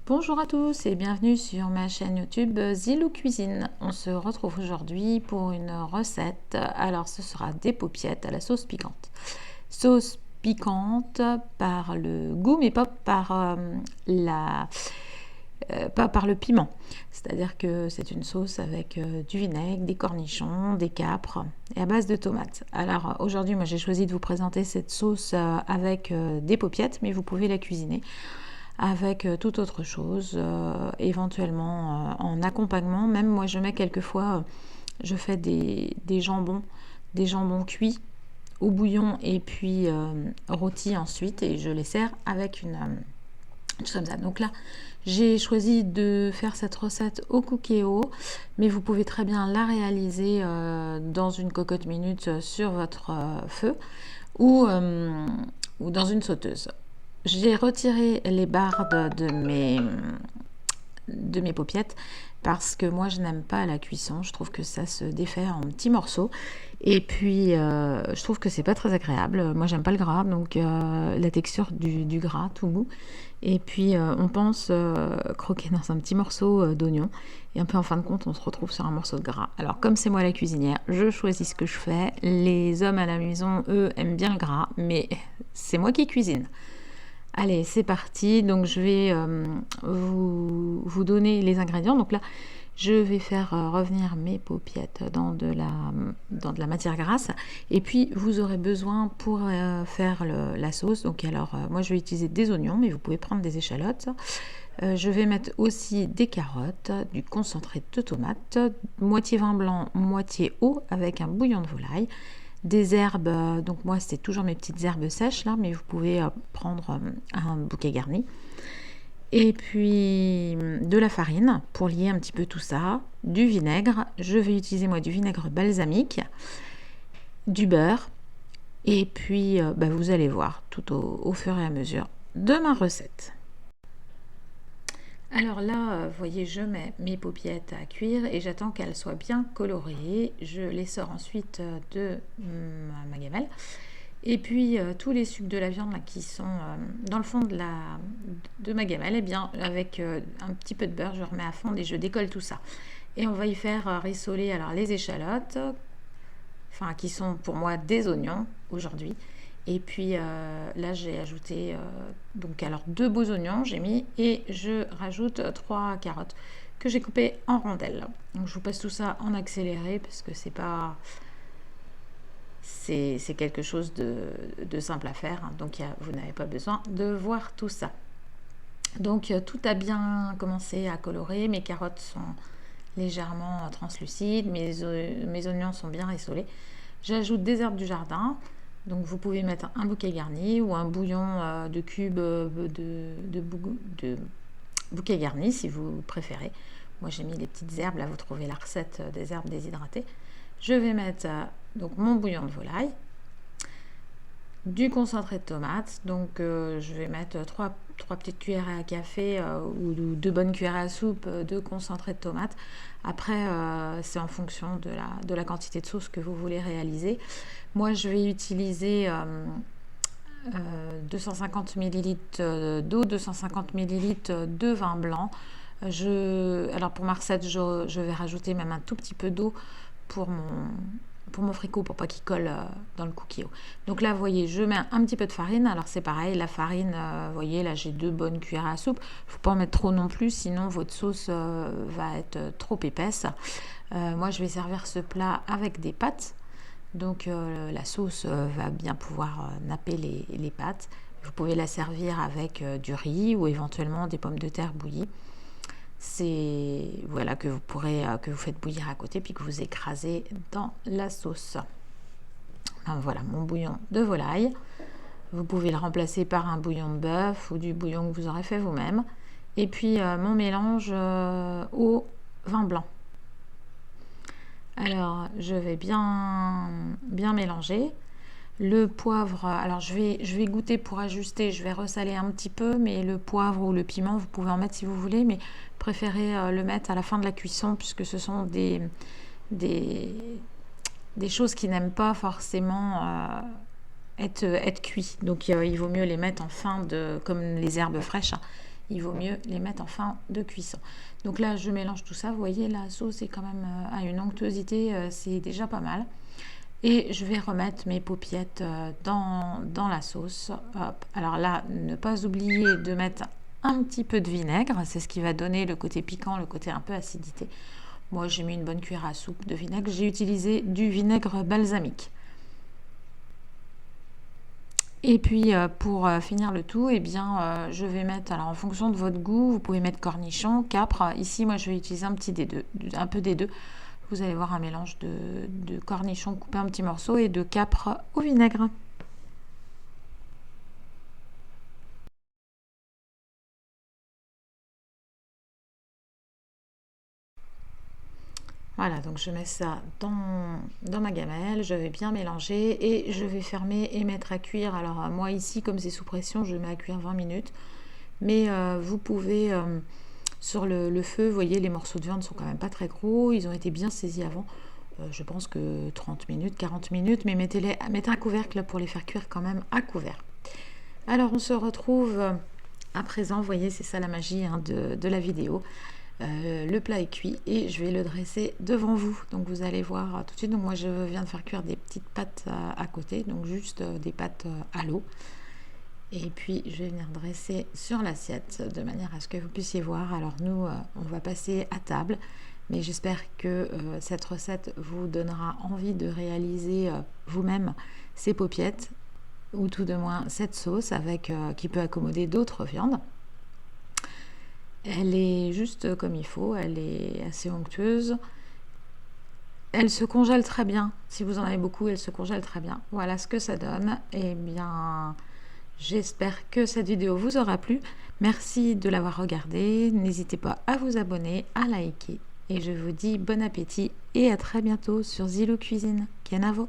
Bonjour à tous et bienvenue sur ma chaîne YouTube Zilou Cuisine. On se retrouve aujourd'hui pour une recette. Alors ce sera des paupiettes à la sauce piquante. Sauce piquante par le goût mais pas par pas par le piment. C'est-à-dire que c'est une sauce avec du vinaigre, des cornichons, des capres et à base de tomates. Alors aujourd'hui moi j'ai choisi de vous présenter cette sauce avec des paupiettes, mais vous pouvez la cuisiner avec toute autre chose, éventuellement en accompagnement. Même moi je mets quelquefois, je fais des jambons cuits au bouillon et puis rôtis ensuite, et je les sers avec une chose comme ça. Donc là j'ai choisi de faire cette recette au cookéo, mais vous pouvez très bien la réaliser dans une cocotte minute sur votre feu ou dans une sauteuse. J'ai retiré les barres de mes paupiettes parce que moi je n'aime pas la cuisson. Je trouve que ça se défait en petits morceaux et puis je trouve que c'est pas très agréable. Moi j'aime pas le gras, donc la texture du gras tout mou, et puis on pense croquer dans un petit morceau d'oignon, et un peu en fin de compte on se retrouve sur un morceau de gras. Alors comme c'est moi la cuisinière, je choisis ce que je fais. Les hommes à la maison, eux, aiment bien le gras, mais c'est moi qui cuisine. Allez, c'est parti. Donc je vais vous donner les ingrédients. Donc là, je vais faire revenir mes paupiettes dans de la matière grasse. Et puis, vous aurez besoin pour faire la sauce. Donc alors, moi, je vais utiliser des oignons, mais vous pouvez prendre des échalotes. Je vais mettre aussi des carottes, du concentré de tomates, moitié vin blanc, moitié eau, avec un bouillon de volaille. Des herbes, donc moi c'est toujours mes petites herbes sèches là, mais vous pouvez prendre un bouquet garni. Et puis de la farine pour lier un petit peu tout ça, du vinaigre, je vais utiliser moi du vinaigre balsamique, du beurre, et puis vous allez voir tout au fur et à mesure de ma recette. Alors là, vous voyez, je mets mes paupiettes à cuire et j'attends qu'elles soient bien colorées. Je les sors ensuite de ma gamelle. Et puis tous les sucs de la viande là, qui sont dans le fond de ma gamelle, eh bien avec un petit peu de beurre, je remets à fond et je décolle tout ça. Et on va y faire rissoler alors les échalotes, enfin qui sont pour moi des oignons aujourd'hui. Et puis là j'ai ajouté donc alors 2 beaux oignons j'ai mis, et je rajoute 3 carottes que j'ai coupées en rondelles. Donc je vous passe tout ça en accéléré parce que c'est quelque chose de simple à faire, hein. Donc vous n'avez pas besoin de voir tout ça. Donc tout a bien commencé à colorer, mes carottes sont légèrement translucides, mes oignons sont bien rissolés. J'ajoute des herbes du jardin. Donc vous pouvez mettre un bouquet garni ou un bouillon de cubes de bouquet garni si vous préférez. Moi j'ai mis les petites herbes, là vous trouvez la recette des herbes déshydratées. Je vais mettre donc mon bouillon de volaille, du concentré de tomate, donc je vais mettre 3 petites cuillères à café ou 2 bonnes cuillères à soupe de concentré de tomate. Après c'est en fonction de la quantité de sauce que vous voulez réaliser. Moi je vais utiliser 250 ml d'eau, 250 ml de vin blanc. Alors pour ma recette je vais rajouter même un tout petit peu d'eau pour mon fricot, pour pas qu'il colle dans le cookéo. Donc là vous voyez je mets un petit peu de farine. Alors c'est pareil, la farine, vous voyez là j'ai 2 bonnes cuillères à soupe. Faut pas en mettre trop non plus, sinon votre sauce va être trop épaisse. Moi je vais servir ce plat avec des pâtes, donc la sauce va bien pouvoir napper les pâtes. Vous pouvez la servir avec du riz ou éventuellement des pommes de terre bouillies. C'est voilà que vous pourrez que vous faites bouillir à côté puis que vous écrasez dans la sauce. Alors, voilà mon bouillon de volaille. Vous pouvez le remplacer par un bouillon de bœuf ou du bouillon que vous aurez fait vous-même. Et puis mon mélange au vin blanc. Alors je vais bien mélanger. Le poivre, alors je vais goûter pour ajuster, je vais ressaler un petit peu, mais le poivre ou le piment, vous pouvez en mettre si vous voulez, mais préférez le mettre à la fin de la cuisson, puisque ce sont des choses qui n'aiment pas forcément être cuits. Donc il vaut mieux les mettre en fin comme les herbes fraîches, il vaut mieux les mettre en fin de cuisson. Donc là, je mélange tout ça. Vous voyez, la sauce est quand même à une onctuosité, c'est déjà pas mal. Et je vais remettre mes paupiettes dans la sauce. Hop. Alors là, ne pas oublier de mettre un petit peu de vinaigre. C'est ce qui va donner le côté piquant, le côté un peu acidité. Moi, j'ai mis une bonne cuillère à soupe de vinaigre. J'ai utilisé du vinaigre balsamique. Et puis pour finir le tout, eh bien, je vais mettre, alors en fonction de votre goût, vous pouvez mettre cornichon, capre. Ici, moi, je vais utiliser un peu des deux. Vous allez voir un mélange de cornichons coupés en petits morceaux et de capre au vinaigre. Voilà, donc je mets ça dans ma gamelle, je vais bien mélanger et je vais fermer et mettre à cuire. Alors moi ici, comme c'est sous pression, je mets à cuire 20 minutes. Mais vous pouvez, sur le feu, vous voyez, les morceaux de viande sont quand même pas très gros, ils ont été bien saisis avant. Je pense que 30 minutes, 40 minutes, mais mettez un couvercle pour les faire cuire quand même à couvert. Alors on se retrouve à présent, vous voyez, c'est ça la magie hein, de la vidéo. Le plat est cuit et je vais le dresser devant vous. Donc vous allez voir tout de suite. Donc moi je viens de faire cuire des petites pâtes à côté, donc juste des pâtes à l'eau. Et puis je vais venir dresser sur l'assiette de manière à ce que vous puissiez voir. Alors nous, on va passer à table, mais j'espère que cette recette vous donnera envie de réaliser vous-même ces paupiettes, ou tout de moins cette sauce avec, qui peut accommoder d'autres viandes. Elle est juste comme il faut, elle est assez onctueuse. Elle se congèle très bien. Si vous en avez beaucoup, elle se congèle très bien. Voilà ce que ça donne. Eh bien, j'espère que cette vidéo vous aura plu. Merci de l'avoir regardée. N'hésitez pas à vous abonner, à liker. Et je vous dis bon appétit et à très bientôt sur Zilou Cuisine. Kenavo!